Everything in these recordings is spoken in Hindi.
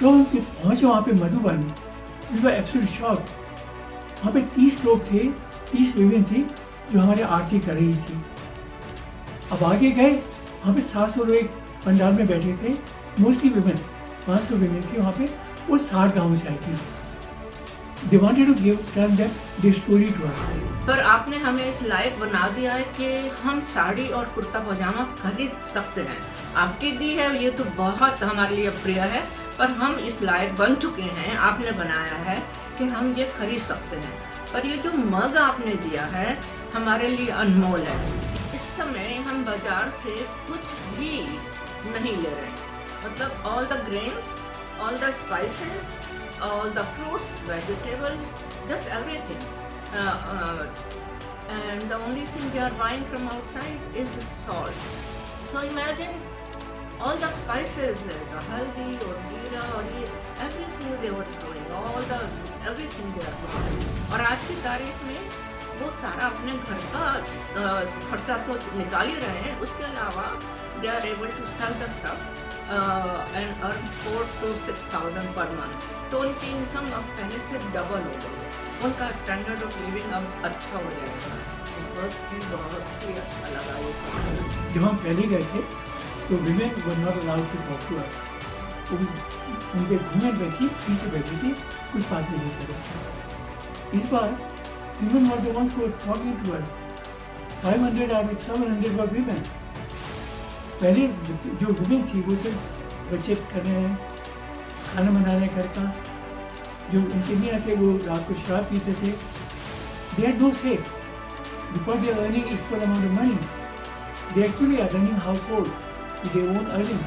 तो हम पहुँचे वहाँ पे Madhuban, we were absolutely shocked. वहाँ पे 30 लोग थे, 30 वीमेन थी जो हमारी आरती कर रही थी। अब आगे गए, वहाँ पे 700 लोग एक पंडाल में बैठे थे, मोस्टली वीमेन, 500 वीमेन थी वहाँ पे, वो 60 गाँव से आई थी। They wanted to tell them their story to us. पर आपने हमें इस लायक बना दिया है कि हम साड़ी और कुर्ता पजामा खरीद सकते हैं। आपकी दी है ये तो बहुत हमारे लिए प्रिय है, पर हम इस लायक बन चुके हैं, आपने बनाया है कि हम ये खरीद सकते हैं। पर ये जो मग आपने दिया है हमारे लिए अनमोल है। इस समय हम बाजार से कुछ भी नहीं ले रहे, मतलब all the grains, all the spices, all the fruits, vegetables, just everything. And the only thing they are buying from outside is the salt. So imagine all the spices, the haldi or jeera or everything they were doing, everything they are doing. और आज की तारीख में वो सारा अपने घर का खर्चा तो निकाल ही रहे हैं, उसके अलावा they are able to sell the stuff and earn 4,000 to 6,000 per month. तो उनकी इनकम अब पहले से डबल हो गई है, उनका स्टैंडर्ड ऑफ लिविंग अब अच्छा हो जाएगा। बहुत ही अच्छा लगा ये सब। जब हम पहले गए थे तो women were not allowed to talk to us. उनके वुमेन बैठी, पीछे बैठी थी, कुछ बात नहीं कर रही थी। इस बार women were the ones who were talking to us. 500 out of 700 were women. पहले जो विमेन थी वो सिर्फ बच्चे कर रहे हैं, खाना बना रहे हैं घर का, जो उनके मियाँ थे वो रात को शराब पीते थे। They had no say because they are earning equal amount of money. They actually are running house hold with their own earning,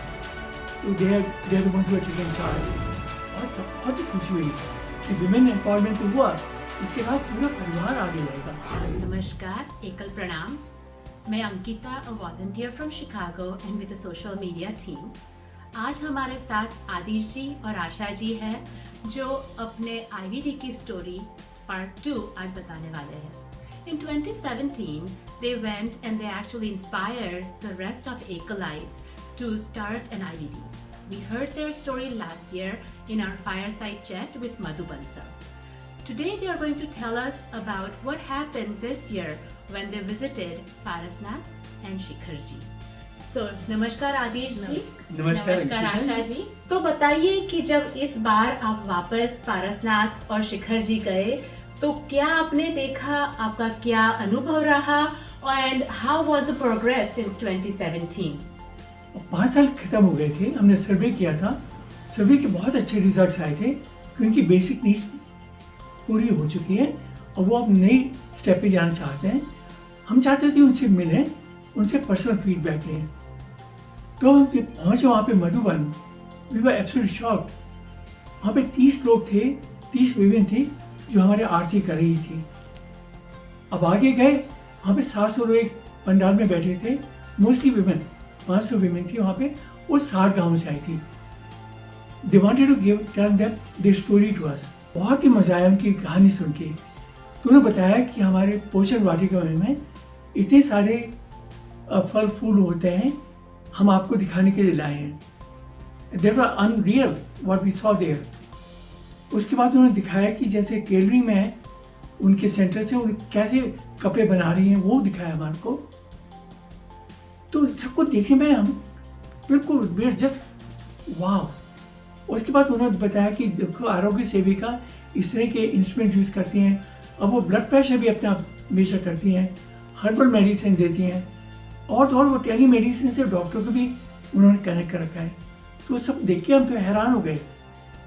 तो they are the ones who are taking charge. बहुत ही खुशी हुई कि विमेन एम्पावरमेंट तो हुआ, इसके बाद पूरा परिवार आगे जाएगा। नमस्कार, एकल प्रणाम। मैं अंकिता, अ volunteer from Chicago and with the social media team. आज हमारे साथ आदिश जी और आशा जी हैं जो अपने IVD की स्टोरी पार्ट 2 आज बताने वाले हैं। In 2017, they went and they actually inspired the rest of Akalites to start an IVD. We heard their story last year in our fireside chat with Madhu Bansal. Today they are going to tell us about what happened this year when they visited Parasnath and Shikhar ji. So, नमस्कार आदिश जी। नमस्कार आशा जी। तो बताइए कि जब इस बार आप वापस पारसनाथ और शिखर जी गए तो क्या आपने देखा, आपका क्या अनुभव रहा, and how was the progress since 2017? 5 साल खत्म हो गए थे, हमने सर्वे किया था। सर्वे के बहुत अच्छे रिजल्ट्स आए थे कि उनकी बेसिक नीड्स पूरी हो चुकी है और वो अब नई स्टेप पे जाना चाहते हैं। हम चाहते थे उनसे मिलें, उनसे पर्सनल फीडबैक लें। तो हम जब पहुँचे वहाँ पे Madhuban, we were absolutely shocked. वहाँ पे 30 लोग थे, 30 वीमेन थी जो हमारी आरती कर रही थी। अब आगे गए, वहाँ पे 700 लोग एक पंडाल में बैठे थे, मोस्टली वीमेन, 500 वीमेन थी वहाँ पे, वो 60 गाँव से आई थी। They wanted to tell them their story to us. बहुत ही मज़ा आया उनकी कहानी सुन के। तो उन्होंने बताया कि हमारे पोषण वाटिका में इतने सारे फल फूल होते हैं, हम आपको दिखाने के लिए लाए हैं। There were unreal what we saw there. उसके बाद उन्होंने दिखाया कि जैसे केलरी में उनके सेंटर से उन कैसे कपड़े बना रही हैं, वो दिखाया हमारे को। तो सबको देखने में हम बिल्कुल वी आर जस्ट वाव। उसके बाद उन्होंने बताया कि देखो आरोग्य सेविका इस तरह के इंस्ट्रूमेंट यूज़ करती हैं, अब वो ब्लड प्रेशर भी अपना मेजर करती हैं, हर्बल मेडिसिन देती हैं, और तो और वो टेली मेडिसिन से डॉक्टर को भी उन्होंने कनेक्ट कर रखा है। तो सब देख के हम तो हैरान हो गए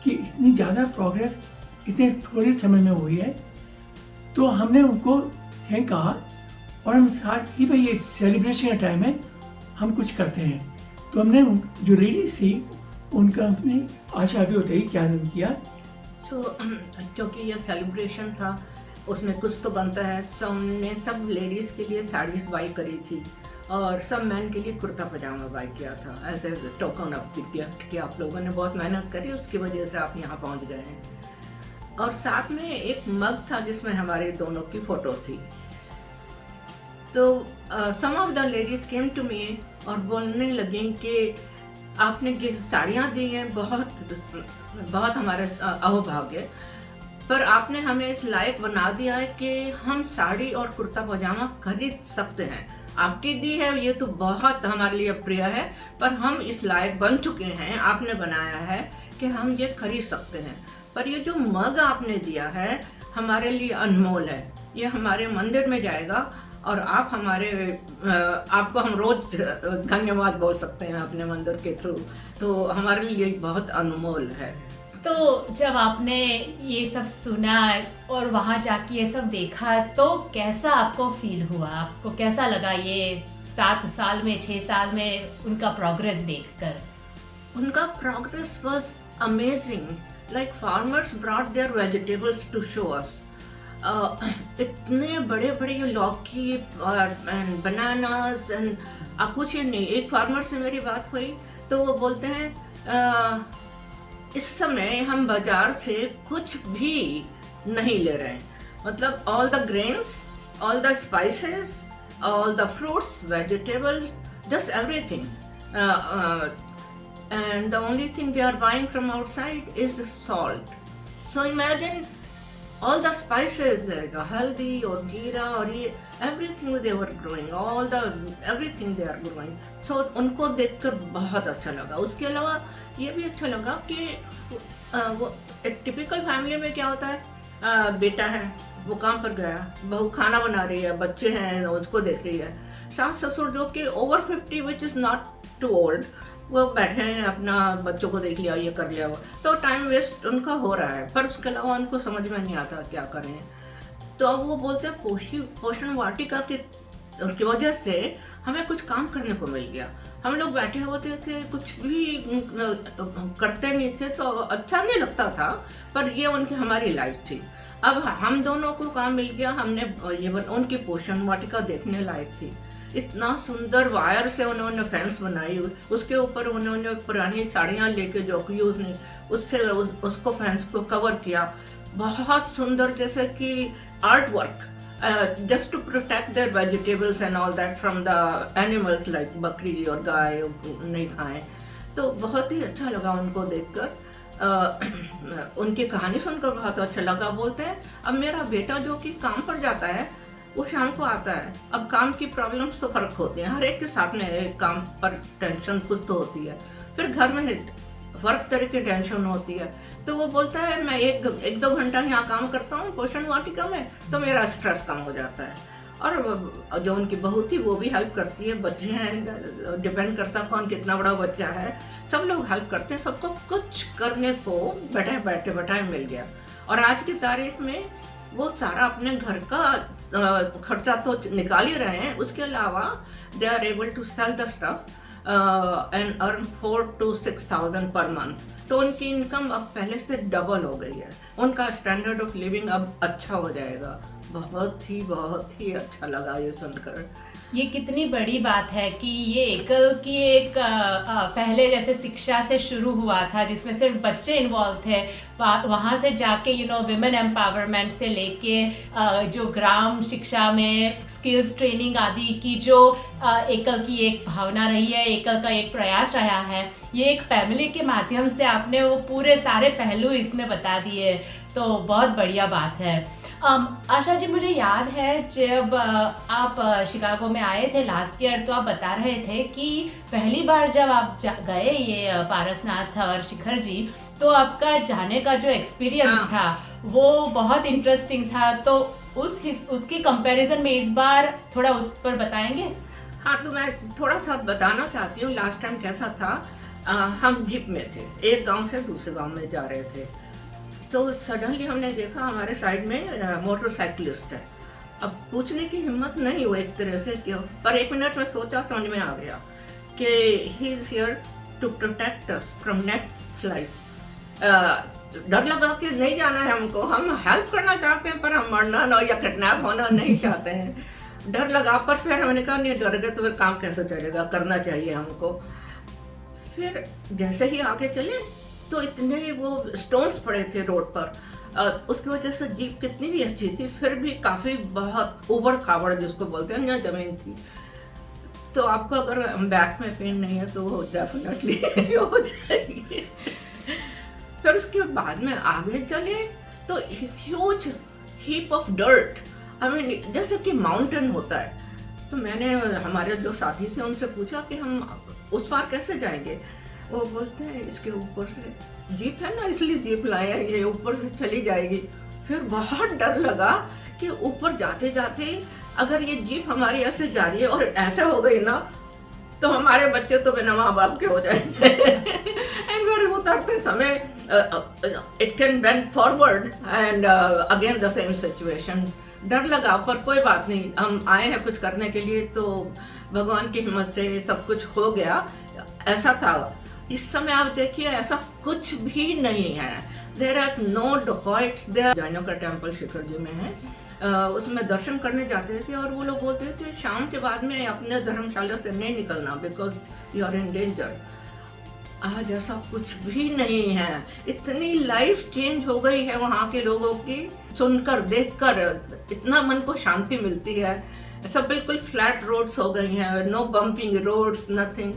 कि इतनी ज़्यादा प्रोग्रेस इतने थोड़े समय में हुई है। तो हमने उनको थैंक कहा और हम साथ कि भाई ये सेलिब्रेशन का टाइम है, हम कुछ करते हैं। तो हमने जो लेडीज थी उनका अपनी आशा भी होता ही क्या किया। क्योंकि ये सेलिब्रेशन था, उसमें कुछ तो बनता है, सो हमने सब लेडीज़ के लिए साड़ीज़ बाई करी थी और सब मैन के लिए कुर्ता पजामा बाई किया था as a token of the gift कि आप लोगों ने बहुत मेहनत करी, उसकी वजह से आप यहाँ पहुँच गए हैं। और साथ में एक मग था जिसमें हमारे दोनों की फ़ोटो थी। तो some of the ladies came to me और बोलने लगी कि आपने साड़ियाँ दी हैं, बहुत बहुत हमारे अहोभाग्य, पर आपने हमें इस लायक बना दिया है कि हम साड़ी और कुर्ता पजामा खरीद सकते हैं। आपकी दी है ये तो बहुत हमारे लिए प्रिय है, पर हम इस लायक बन चुके हैं, आपने बनाया है कि हम ये खरीद सकते हैं। पर ये जो मग आपने दिया है हमारे लिए अनमोल है, ये हमारे मंदिर में जाएगा और आप आपको हम रोज धन्यवाद बोल सकते हैं अपने मंदिर के थ्रू, तो हमारे लिए बहुत अनमोल है। तो जब आपने ये सब सुना और वहाँ जाके ये सब देखा तो कैसा आपको फील हुआ? आपको कैसा लगा ये 7 साल में 6 साल में उनका प्रोग्रेस देखकर? उनका progress was amazing. Like farmers brought their vegetables to show us. इतने बड़े बड़े लौकी और बनानास एंड कुछ ही नहीं। एक फार्मर से मेरी बात हुई तो वो बोलते हैं इस समय हम बाजार से कुछ भी नहीं ले रहे हैं, मतलब all the grains, all the spices, all the fruits, vegetables, just everything, and the only thing they are buying from outside is the salt. So imagine all the spices, like haldi or jeera or everything they were growing, everything they are growing. So उनको देखकर बहुत अच्छा लगा। उसके अलावा ये भी अच्छा लगा कि वो एक टिपिकल फैमिली में क्या होता है, बेटा है वो काम पर गया, बहू खाना बना रही है, बच्चे हैं उसको देख रही है, सास ससुर जो कि over 50 which is not too old, वो बैठे हैं अपना बच्चों को देख लिया, ये कर लिया, वो तो टाइम वेस्ट उनका हो रहा है, पर उसके अलावा उनको समझ में नहीं आता क्या करें। तो अब वो बोलते हैं पोषण वाटिका की वजह से हमें कुछ काम करने को मिल गया। हम लोग बैठे होते थे, कुछ भी करते नहीं थे तो अच्छा नहीं लगता था, पर ये हमारी लाइफ थी। अब हम दोनों को काम मिल गया, हमने ये उनकी पोषण वाटिका देखने लायक थी। इतना सुंदर वायर से उन्होंने फेंस बनाई, उसके ऊपर उन्होंने पुरानी साड़ियाँ लेके जो यूज़ नहीं उससे उसको फेंस को कवर किया, बहुत सुंदर, जैसे कि art work, just to protect their vegetables and all that from the animals like बकरी और गाय नहीं खाएं। तो बहुत ही अच्छा लगा उनको देखकर। उनकी कहानी सुनकर बहुत अच्छा लगा। बोलते हैं अब मेरा बेटा जो कि काम पर जाता है वो शाम को आता है। अब काम की प्रॉब्लम्स तो फर्क होती हैं, हर एक के साथ में काम पर टेंशन कुछ तो होती है, फिर घर में फर्क तरह की टेंशन होती है। तो वो बोलता है मैं एक दो घंटा यहाँ काम करता हूँ पोषण वाटिका में, तो मेरा स्ट्रेस कम हो जाता है। और जो उनकी बहू थी वो भी हेल्प करती है, बच्चे हैं, डिपेंड करता कौन कितना बड़ा बच्चा है, सब लोग हेल्प करते हैं, सबको कुछ करने को बैठे मिल गया। और आज की तारीख में वो सारा अपने घर का खर्चा तो निकाल ही रहे हैं, उसके अलावा they are able to sell the stuff and earn 4 to 6,000 per month. तो उनकी इनकम अब पहले से डबल हो गई है, उनका स्टैंडर्ड ऑफ लिविंग अब अच्छा हो जाएगा। बहुत ही अच्छा लगा ये सुनकर। ये कितनी बड़ी बात है कि ये एकल की एक पहले जैसे शिक्षा से शुरू हुआ था जिसमें सिर्फ बच्चे इन्वॉल्व थे, वहाँ से जाके विमेन एम्पावरमेंट से लेके जो ग्राम शिक्षा में स्किल्स ट्रेनिंग आदि की जो एकल की एक भावना रही है, एकल का एक प्रयास रहा है, ये एक फैमिली के माध्यम से आपने वो पूरे सारे पहलू इसमें बता दिए, तो बहुत बढ़िया बात है। आशा जी, मुझे याद है जब आप शिकागो में आए थे लास्ट ईयर, तो आप बता रहे थे कि पहली बार जब आप गए ये पारसनाथ और शिखर जी, तो आपका जाने का जो एक्सपीरियंस था वो बहुत इंटरेस्टिंग था। तो उसकी कंपैरिजन में इस बार थोड़ा उस पर बताएंगे? हाँ, तो मैं थोड़ा सा बताना चाहती हूँ लास्ट टाइम कैसा था। हम जीप में थे, एक गांव से दूसरे गांव में जा रहे थे, तो सडनली हमने देखा हमारे साइड में मोटरसाइकिलिस्ट है। अब पूछने की हिम्मत नहीं हुई एक तरह से क्यों, पर 1 मिनट में सोचा, समझ में आ गया कि he is here to protect us from next slice. डर लगा कि नहीं जाना है हमको, हम हेल्प करना चाहते हैं पर हम मरना ना या किडनैप होना नहीं चाहते हैं। डर लगा, पर फिर हमने कहा नहीं, डर गए तो फिर काम कैसे चलेगा, करना चाहिए हमको। फिर जैसे ही आगे चले तो इतने वो स्टोन्स पड़े थे रोड पर, उसकी वजह से जीप कितनी भी अच्छी थी फिर भी काफ़ी बहुत उबड़ खाबड़ जिसको बोलते हैं यहाँ जमीन थी। तो आपको अगर बैक में पेन नहीं है तो डेफिनेटली हो जाएगी। फिर उसके बाद में आगे चले तो huge heap of dirt, I mean जैसे कि माउंटेन होता है। तो मैंने हमारे जो साथी थे उनसे पूछा कि हम उस पार कैसे जाएंगे। वो बोलते हैं इसके ऊपर से जीप है ना, इसलिए जीप लाए हैं, ये ऊपर से चली जाएगी। फिर बहुत डर लगा कि ऊपर जाते जाते अगर ये जीप हमारी ऐसे जा रही है और ऐसे हो गई ना तो हमारे बच्चे तो बिना माँ बाप के हो जाएंगे। एंड फिर उतरते समय it can bend forward and again the same situation. डर लगा पर कोई बात नहीं, हम आए हैं कुछ करने के लिए, तो भगवान की हिम्मत से सब कुछ हो गया। ऐसा था। इस समय आप देखिए ऐसा कुछ भी नहीं है। There are no dacoits. There जैनों का टेम्पल शिखर जी में है, उसमें दर्शन करने जाते थे और वो लोग बोलते थे शाम के बाद में अपने धर्मशाला से नहीं निकलना because you are in danger. आज ऐसा कुछ भी नहीं है। इतनी लाइफ चेंज हो गई है वहाँ के लोगों की, सुनकर देखकर इतना मन को शांति मिलती है। सब बिल्कुल फ्लैट रोड्स हो गई हैं, नो बम्पिंग रोड्स, नथिंग।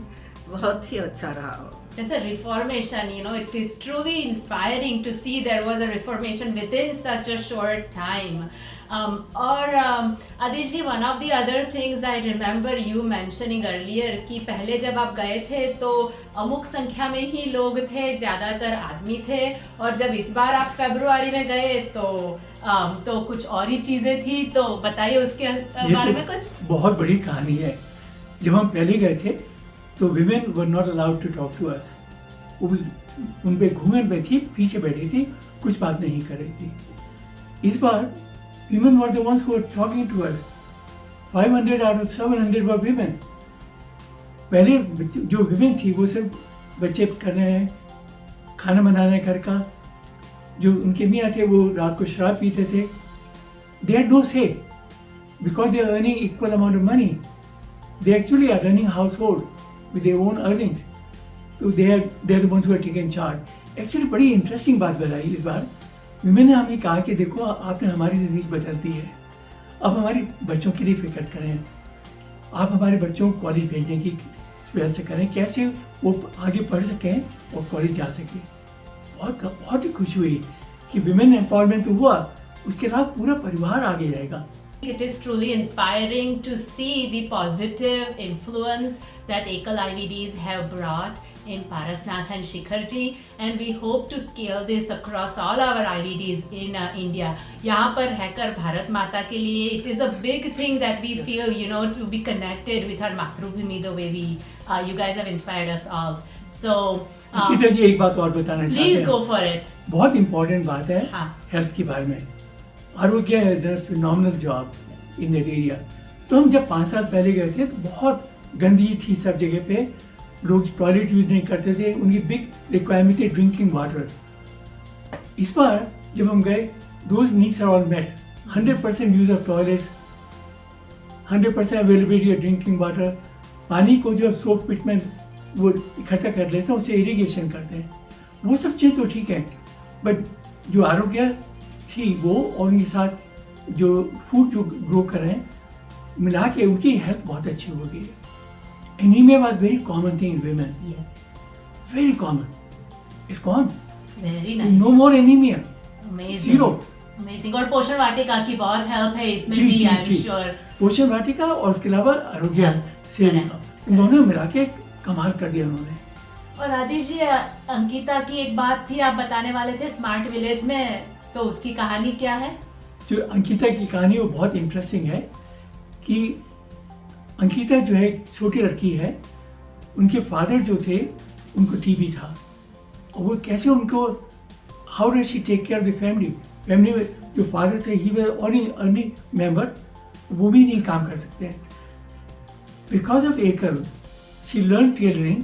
बहुत ही अच्छा रहा। It's a reformation, it is truly inspiring to see there was a reformation within such a short time. Adish ji, one of the other things I remember you mentioning earlier कि पहले जब आप गए थे तो अमुक संख्या में ही लोग थे, ज़्यादातर आदमी थे, और जब इस बार आप फरवरी में गए तो कुछ और ही चीज़ें थी। तो बताइए उसके बारे में कुछ। बहुत बड़ी कहानी है। जब हम पहले गए थे तो women were not allowed to talk to us. उन पे घूंघट पे थी, पीछे बैठी थी, कुछ बात नहीं कर रही थी। इस बार women were the ones who were talking to us. 500 out of 700 were women. पहले जो women थी वो सिर्फ बच्चे करने हैं, खाना बनाने घर का। जो उनके मियाँ थे वो रात को शराब पीते थे। They had no say because they are earning equal amount of money. They actually are running household with their own earnings. So they are the ones who are taking charge. Actually बड़ी इंटरेस्टिंग बात बताई इस बार। विमेन ने हमें कहा कि देखो आपने हमारी ज़िंदगी बदल दी है, अब हमारे बच्चों के लिए फिक्र करें, आप हमारे बच्चों को कॉलेज भेजने की व्यवस्था करें, कैसे वो आगे पढ़ सकें और कॉलेज जा सकें। बहुत ही खुशी हुई कि विमेन एम्पावरमेंट तो हुआ, उसके अलावा पूरा परिवार आगे जाएगा। It is truly inspiring to see the positive influence that Ekal IVDs have brought in Parasnath and Shikhar ji, and we hope to scale this across all our IVDs in India. यहाँ पर रहकर भारत माता के लिए it is a big thing that we feel, to be connected with our Matrubhumi the way you guys have inspired us all. So Ankita जी एक बात और बताना चाहते हैं। Please go for it. बहुत इम्पोर्टेंट बात है हेल्थ के बारे में। आरोग्य है phenomenal job in that area. तो हम जब 5 साल पहले गए थे तो बहुत गंदगी थी सब जगह पे, लोग टॉयलेट यूज नहीं करते थे, उनकी बिग रिक्वायरमेंट थी ड्रिंकिंग वाटर। इस बार जब हम गए those needs are all met, 100% use of toilets, 100% availability of drinking water. पानी को जो सोक पिट में वो इकट्ठा कर लेते हैं, उसे इरिगेशन करते हैं, वो सब चीज़ तो ठीक है, बट जो आरोग्य थी वो और उनके साथ जो फूड जो ग्रो कर रहे हैं मिला के उनकी हेल्थ बहुत अच्छी हो गई है। Anaemia was very common thing in women, very common, it's gone, no more anaemia, zero. Amazing. और पोषण वाटिका की बहुत हेल्प है इसमें भी, आई एम श्योर। पोषण वाटिका और उसके अलावा आरोग्य सेविका, इन दोनों मिला के कमाल कर दिया उन्होंने। और आदिश जी, अंकिता की एक बात थी, आप बताने वाले थे स्मार्ट विलेज में, तो उसकी कहानी क्या है? जो अंकिता की कहानी वो बहुत इंटरेस्टिंग है कि अंकिता जो है छोटी लड़की है, उनके फादर जो थे उनको टीबी था, और वो कैसे उनको how does she take care of the family में जो फादर थे he was only earning member, वो भी नहीं काम कर सकते हैं। Because of Ekal she learn tailoring,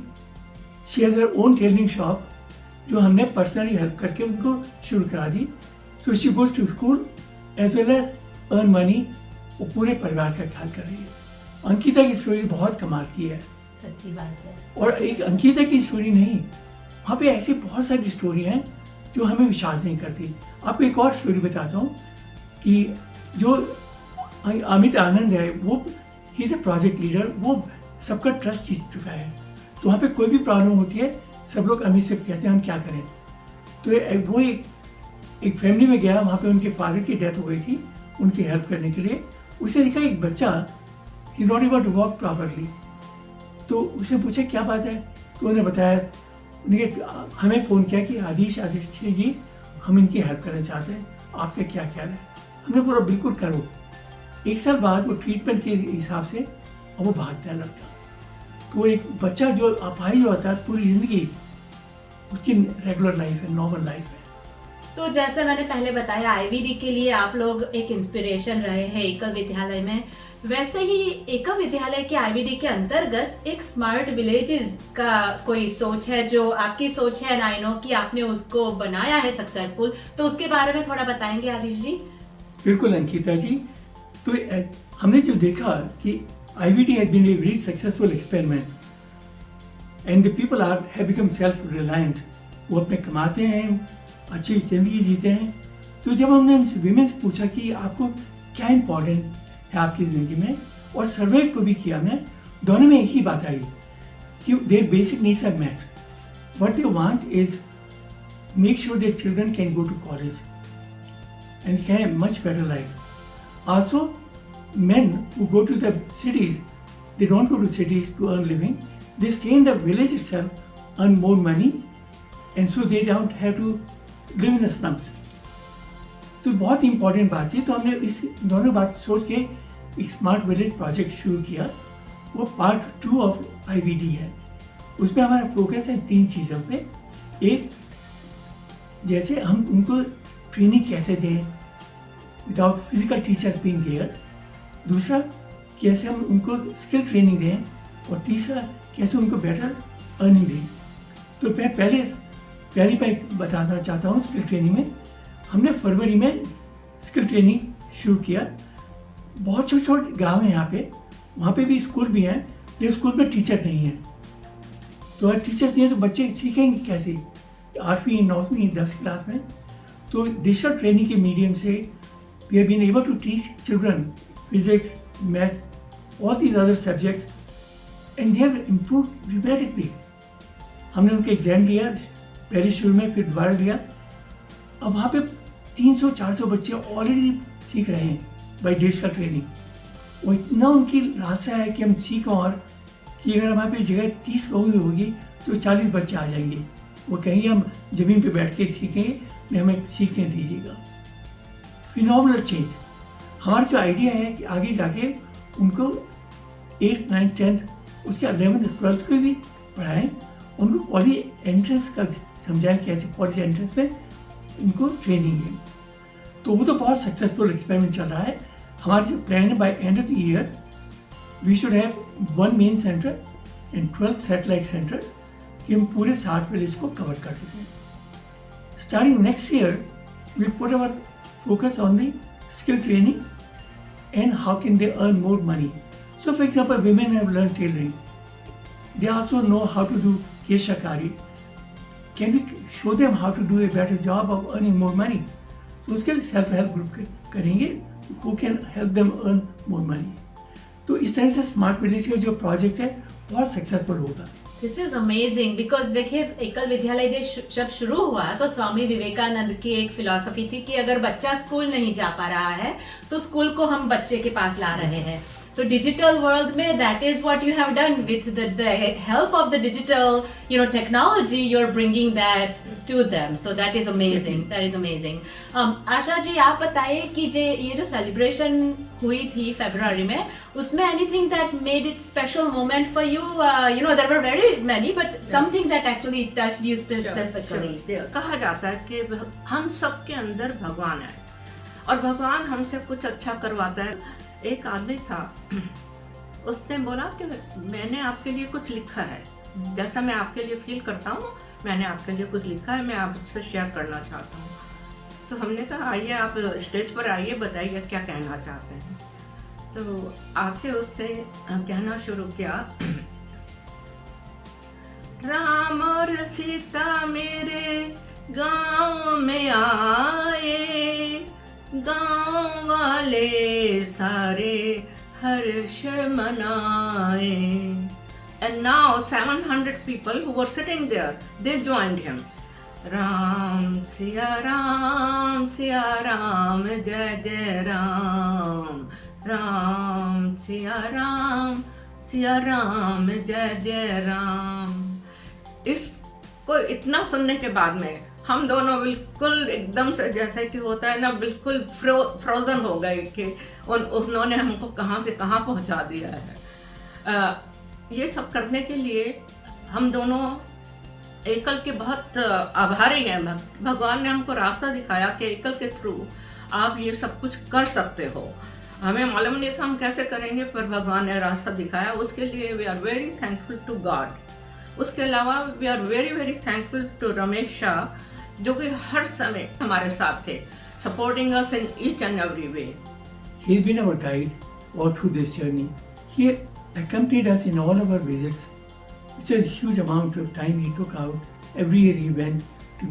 she has her own tailoring shop जो हमने पर्सनली हेल्प करके उनको शुरू करा दी। So she goes to school as well as earn money, वो पूरे परिवार का ख्याल कर रही है। अंकिता की स्टोरी बहुत कमाल की है, सच्ची बात है। और एक अंकिता की स्टोरी नहीं, वहाँ पे ऐसी बहुत सारी स्टोरी हैं जो हमें विश्वास नहीं करती। आपको एक और स्टोरी बताता हूँ कि जो अमित आनंद है, वो he is a project leader, वो सबका ट्रस्ट जीत चुका है। तो वहाँ पे कोई भी प्रॉब्लम होती है सब लोग अमित से कहते हैं हम क्या करें। तो वो एक फैमिली में गया, वहाँ पे उनके फादर की डेथ हो गई थी, उनकी हेल्प करने के लिए। उसे देखा एक बच्चा he not able to walk properly. तो उसने पूछा क्या बात है, तो उन्होंने बताया, उन्हें हमें फ़ोन किया कि आदिश जी हम इनकी हेल्प करना चाहते हैं, आपका क्या ख्याल है। हमने बोला बिल्कुल करो। 1 साल बाद वो ट्रीटमेंट के हिसाब से अब वो भागने लगता। तो एक बच्चा जो अपाहिज होता है पूरी ज़िंदगी उसकी रेगुलर लाइफ है, नॉर्मल लाइफ है। तो जैसे मैंने पहले बताया आईवीडी के लिए आप लोग एक इंस्पिरेशन रहे हैं एकल विद्यालय में, वैसे ही एकल विद्यालय के आईवीडी के अंतर्गत एक स्मार्ट विलेजेस का कोई सोच है जो आपकी सोच है, आई नो कि आपने उसको बनाया है सक्सेसफुल, तो उसके बारे में थोड़ा बताएंगे आदिश जी। बिल्कुल अंकिता जी, तो हमने जो देखा कि IVD has been a very successful experiment and the people have become self-reliant. वो अपने कमाते हैं, अच्छी ज़िंदगी जीते हैं। तो जब हमने वीमेन से पूछा कि आपको क्या इम्पोर्टेंट है आपकी ज़िंदगी में, और सर्वे को भी किया हमने, दोनों में एक ही बात आई कि their basic needs are met. What they want is make sure their children can go to college and they can have much better life. Also, men who go to the cities, they don't go to cities to earn living. They stay in the village itself, earn more money, and so they don't have to live in the slums. तो बहुत इंपॉर्टेंट बात है। तो हमने इस दोनों बात सोच के एक स्मार्ट विलेज प्रोजेक्ट शुरू किया। वो पार्ट 2 ऑफ IVD है। उसमें हमारा फोकस है 3 चीज़ों पे। एक, जैसे हम उनको ट्रेनिंग कैसे दें without physical teachers being there. दूसरा, कैसे हम उनको स्किल ट्रेनिंग दें, और तीसरा, कैसे उनको बेटर अर्निंग दें। तो मैं पहली बार बताना चाहता हूँ स्किल ट्रेनिंग में। हमने फरवरी में स्किल ट्रेनिंग शुरू किया। बहुत छोटे छोटे गाँव हैं यहाँ पे, वहाँ पे भी स्कूल भी हैं, लेकिन स्कूल में टीचर नहीं है। तो अगर टीचर नहीं है तो बच्चे सीखेंगे कैसे 8वीं 9वीं 10वीं क्लास में। तो डिजिटल ट्रेनिंग के मीडियम से we have been able to teach children physics, math, all these other subjects, and they have improved dramatically. हमने उनके एग्जाम लिया पहले शुरू में, फिर दोबारा लिया। अब वहाँ पे 300-400 बच्चे ऑलरेडी सीख रहे हैं बाई डिजिटल ट्रेनिंग। और इतना उनकी लालसा है कि हम सीखें, और कि अगर हमारे पे जगह 30 लोगों की होगी तो 40 बच्चे आ जाएंगे। वो कहेंगे हम ज़मीन पे बैठ के सीखेंगे, नहीं हमें सीखने दीजिएगा। Phenomenal change. हमारा जो आइडिया है कि आगे जाके उनको 8th 9th 10th उसके 11th 12th को भी पढ़ाएं, उनको कॉलेज एंट्रेंस का समझाएं, कैसे कॉलेज एंट्रेंस में उनको ट्रेनिंग दें। तो वो तो बहुत सक्सेसफुल एक्सपेरिमेंट चल रहा है। हमारा जो प्लान है by end of the year we should have 1 main centre and 12 satellite centre कि हम पूरे 7 विलेज को कवर कर सकें। Starting next year we put our focus on the skill training and how can they earn more money. So for example, women have learned tailoring. They also know how to do keshakari. Can we show them how to do a better job of earning more money? So उसके लिए सेल्फ हेल्प ग्रुप करेंगे who can help them earn more money. तो इस तरह से स्मार्ट विलेज का जो प्रोजेक्ट है बहुत सक्सेसफुल होगा। दिस इज अमेजिंग बिकॉज देखिए एकल विद्यालय जब शुरू हुआ तो स्वामी विवेकानंद की एक फिलॉसफी थी कि अगर बच्चा स्कूल नहीं जा पा रहा है तो स्कूल को हम बच्चे के पास ला रहे हैं। तो डिजिटल वर्ल्ड में that is what you have done with the help of the digital technology, you are bringing that to them, so that is amazing. Asha ji, आप बताइए कि ये जो सेलिब्रेशन हुई थी फरवरी में, उसमें anything that made it special moment for you? There were very many but something that actually touched you specifically. कहा जाता है कि हम सबके अंदर भगवान है और भगवान हमसे कुछ अच्छा करवाता है। एक आदमी था, उसने बोला कि मैंने आपके लिए कुछ लिखा है, जैसा मैं आपके लिए फील करता हूँ, मैंने आपके लिए कुछ लिखा है, मैं आपसे शेयर करना चाहता हूँ। तो हमने कहा आइए आप स्टेज पर आइए, बताइए क्या कहना चाहते हैं। तो आके उसने कहना शुरू किया, राम और सीता मेरे गांव में आए, गांव वाले सारे हर्ष मनाए. And now 700 people who were sitting there, they joined him. Ram, Siya Ram, Jai Jai Ram. Ram, Siya Ram, Jai Jai Ram. इसको इतना सुनने के बाद में हम दोनों बिल्कुल एकदम से जैसे कि होता है ना, बिल्कुल फ्रोजन हो गए कि उन्होंने हमको कहाँ से कहाँ पहुँचा दिया है. ये सब करने के लिए हम दोनों एकल के बहुत आभारी हैं. भगवान ने हमको रास्ता दिखाया कि एकल के थ्रू आप ये सब कुछ कर सकते हो. हमें मालूम नहीं था हम कैसे करेंगे, पर भगवान ने रास्ता दिखाया. उसके लिए we are very thankful to God. उसके अलावा we are very very thankful to Ramesh Shah, जो कि हर समय हमारे साथ थे, supporting us in each and every way. He has been our guide all through this journey. He accompanied us in all of our visits. It's a huge amount of time he took out. Every year he went to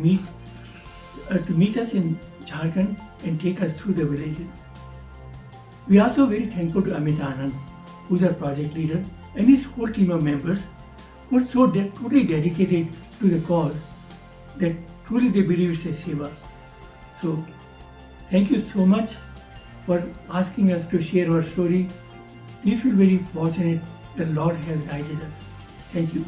meet us in Jharkhand and take us through the villages. We are also very thankful to Amit Anand, who is our project leader, and his whole team of members who are so totally dedicated to the cause that truly they believe it's a seva. So, thank you so much for asking us to share our story. We feel very fortunate that Lord has guided us. Thank you.